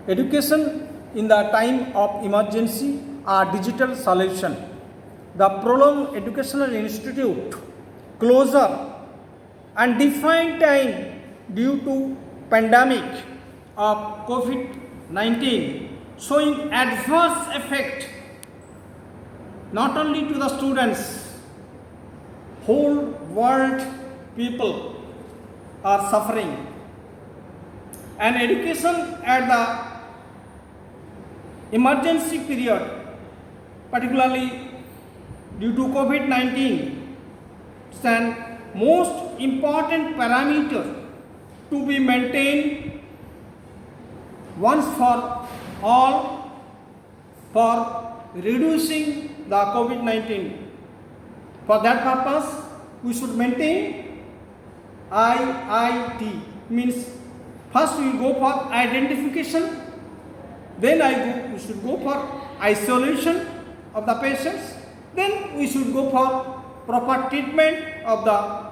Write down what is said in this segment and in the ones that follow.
Education in the time of emergency or digital solution. The prolonged educational institute closure and defined time due to pandemic of COVID-19 showing adverse effect not only to the students, whole world people are suffering. And education at the emergency period, particularly due to COVID-19, is an most important parameter to be maintained once for all for reducing the COVID-19. For that purpose, we should maintain IIT, means first we go for identification, then we should go for isolation of the patients, then we should go for proper treatment of the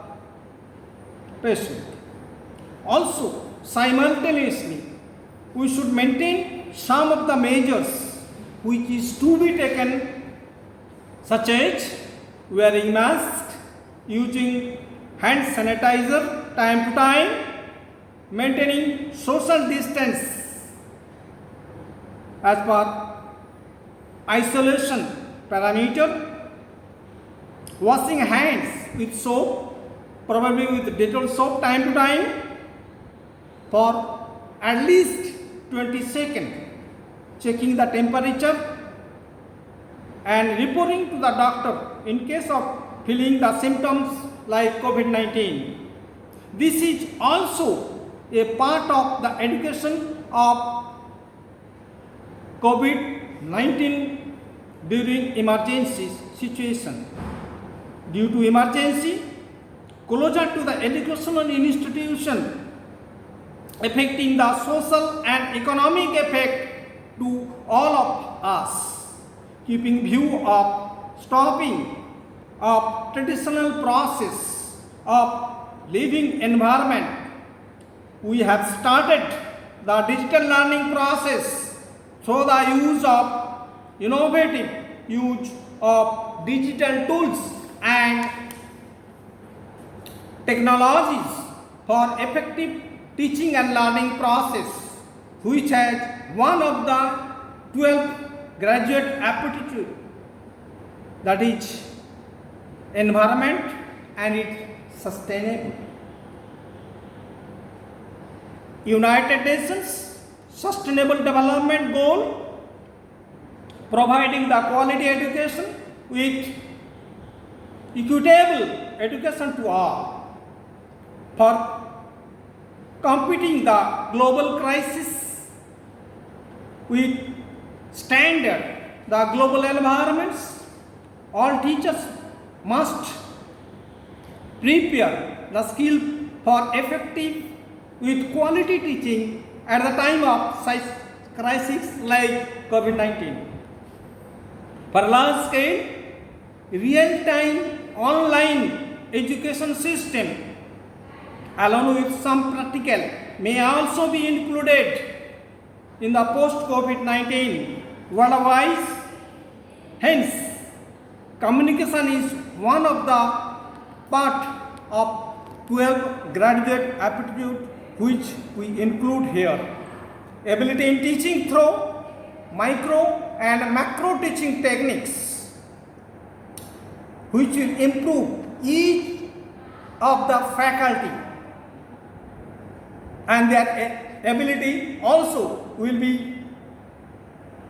patient. Also, simultaneously, we should maintain some of the measures which is to be taken, such as wearing mask, using hand sanitizer time to time, maintaining social distance as per isolation parameter, washing hands with soap, probably with Dettol soap time to time for at least 20 seconds, checking the temperature and reporting to the doctor in case of feeling the symptoms like COVID-19. This is also a part of the education of COVID-19 during emergency situation. Due to emergency, closure to the educational institution affecting the social and economic effect to all of us, keeping view of stopping of traditional process of living environment, we have started the digital learning process through the use of innovative use of digital tools and technologies for effective teaching and learning process, which has one of the 12 graduate aptitude, that is environment and its sustainable. United Nations Sustainable Development Goal, providing the quality education with equitable education to all, for competing the global crisis with standard the global environments. All teachers must prepare the skill for effective with quality teaching at the time of such crisis like COVID-19. For large scale, real-time online education system along with some practical may also be included in the post-COVID-19 worldwide. Hence, communication is one of the part of 12 graduate aptitude which we include here. Ability in teaching through micro and macro teaching techniques, which will improve each of the faculty, and their ability also will be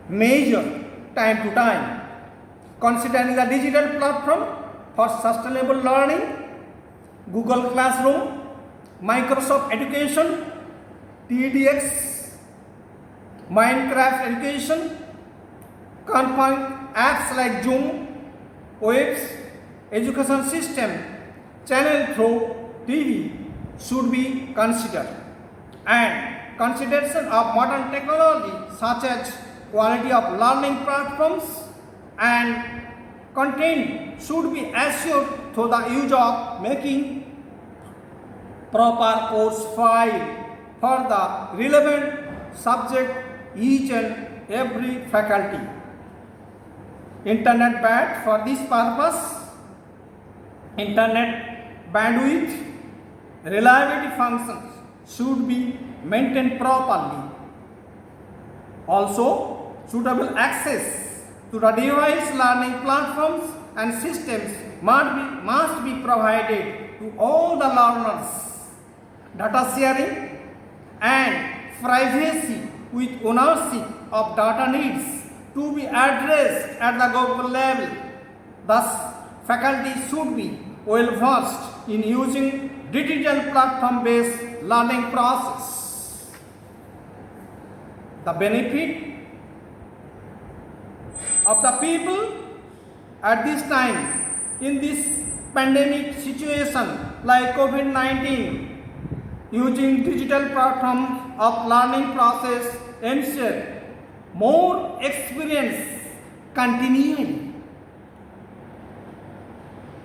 measured time to time. Considering the digital platform for sustainable learning, Google Classroom, Microsoft Education, TEDx, Minecraft Education, apps like Zoom, OEPS, education system, channel through TV should be considered, and consideration of modern technology such as quality of learning platforms and content should be assured through the use of making proper course file for the relevant subject each and every faculty. Internet band for this purpose. Internet bandwidth reliability functions should be maintained properly. Also, suitable access to the device learning platforms and systems must be provided to all the learners. Data sharing and privacy with ownership of data needs to be addressed at the global level. Thus, faculty should be well versed in using digital platform-based learning process. The benefit of the people at this time in this pandemic situation like COVID-19, using digital platforms of learning process ensure more experience continually.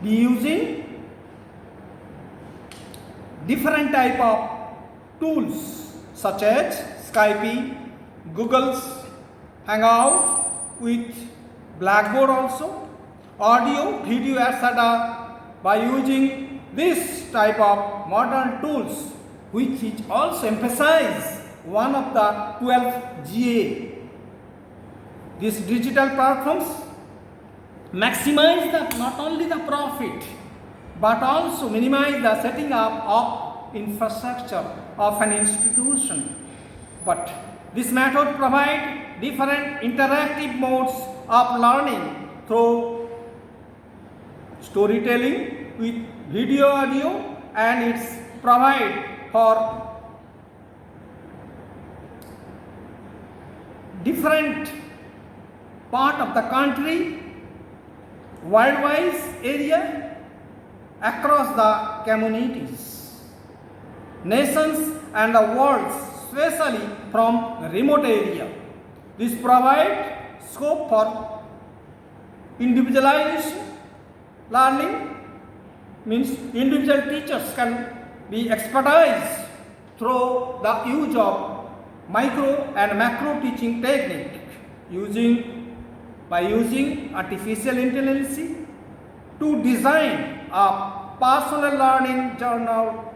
Be using different type of tools such as Skype, Google's Hangout with Blackboard also, audio, video, etc. By using this type of modern tools, which is also emphasize one of the 12 GA. These digital platforms maximize not only the profit but also minimize the setting up of infrastructure of an institution. But this method provides different interactive modes of learning through storytelling with video, audio, and it's provide for different part of the country, worldwide area, across the communities, nations and the world, especially from remote area. This provides scope for individualization learning, means individual teachers can be expertise through the use of micro and macro teaching technique by using artificial intelligence to design a personal learning journal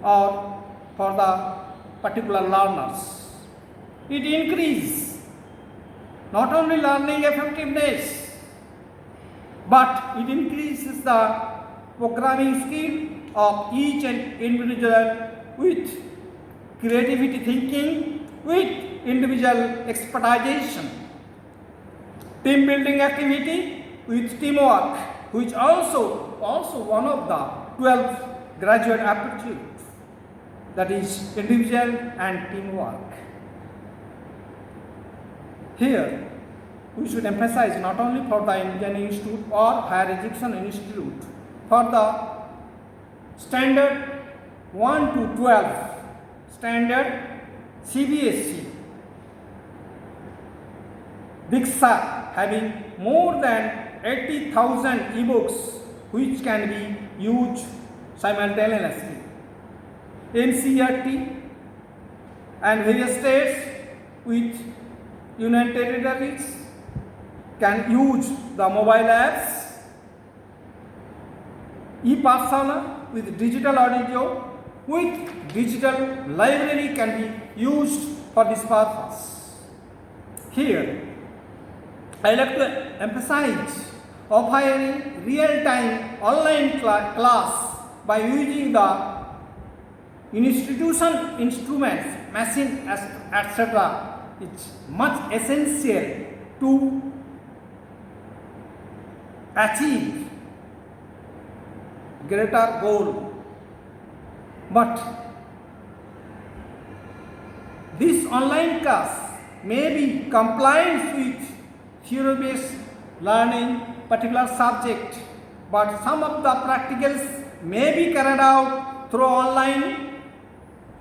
or for the particular learners. It increases not only learning effectiveness, but it increases the programming skill of each and individual with creativity thinking, with individual expertization, team building activity with teamwork, which also one of the 12 graduate aptitudes, that is individual and teamwork. Here, we should emphasize not only for the engineering institute or higher education institute, for the standard 1 to 12, standard CBSE, Diksha having more than 80,000 ebooks which can be used simultaneously. NCERT and various states with Union Territories can use the mobile apps. ePathshala with digital audio with digital library can be used for this purpose. Here, I like to emphasize offering real-time online class by using the institution instruments, machine, etc. It's much essential to achieve greater goal. But this online class may be compliant with theory-based learning particular subject, but some of the practicals may be carried out through online,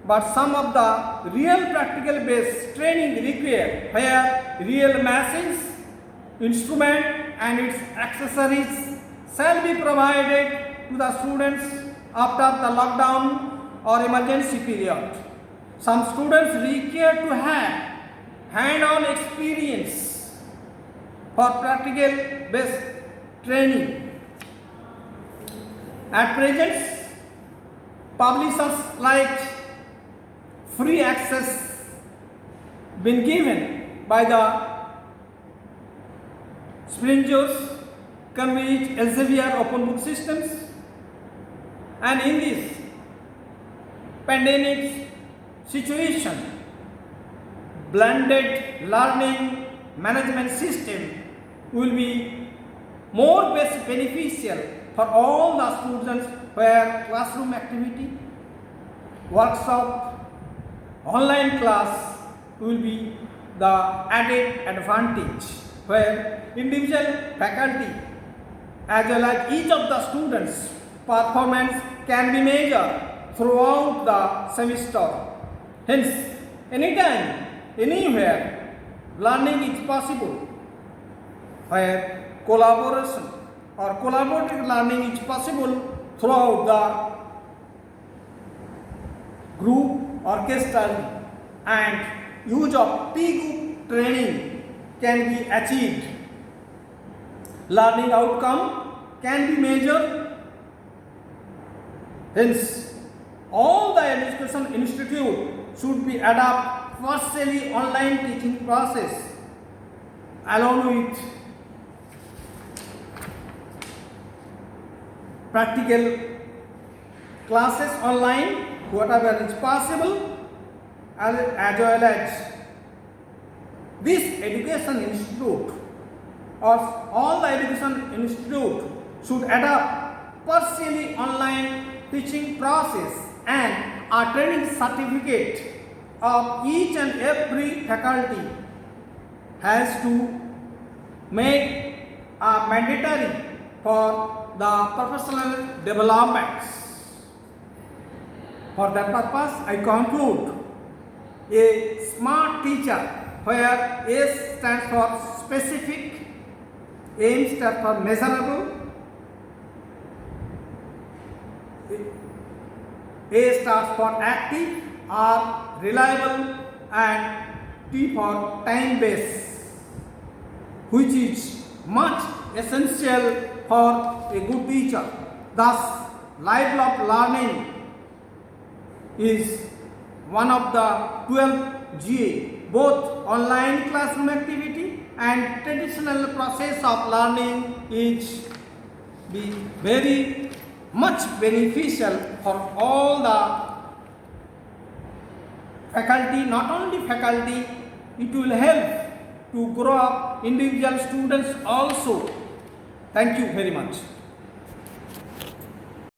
but some of the real practical based training required where real machines, instrument and its accessories shall be provided to the students after the lockdown or emergency period. Some students require to have hand-on experience for practical based training. At present, publishers like free access been given by the Springers, Cambridge, Elsevier open book systems, and in this pandemic situation, blended learning management system will be more beneficial for all the students where classroom activity, workshop, online class will be the added advantage, where individual faculty as well as each of the students' performance can be measured throughout the semester. Hence, anytime, anywhere, learning is possible, where collaboration or collaborative learning is possible throughout the group orchestral, and use of T-group training can be achieved. Learning outcome can be measured. Hence, all the education institute should be adopt partially online teaching process along with practical classes online, whatever is possible, as well as this education institute or all the education institute should adopt partially online teaching process, and a training certificate of each and every faculty has to make a mandatory for the professional developments. For that purpose, I conclude a smart teacher, where S stands for specific, M stands for measurable, A stands for active or reliable, and T for time based, which is much essential for a good teacher. Thus, lifelong learning is one of the 12 GA. Both online classroom activity and traditional process of learning is be very much beneficial for all the faculty. Not only faculty, it will help to grow up individual students also. Thank you very much.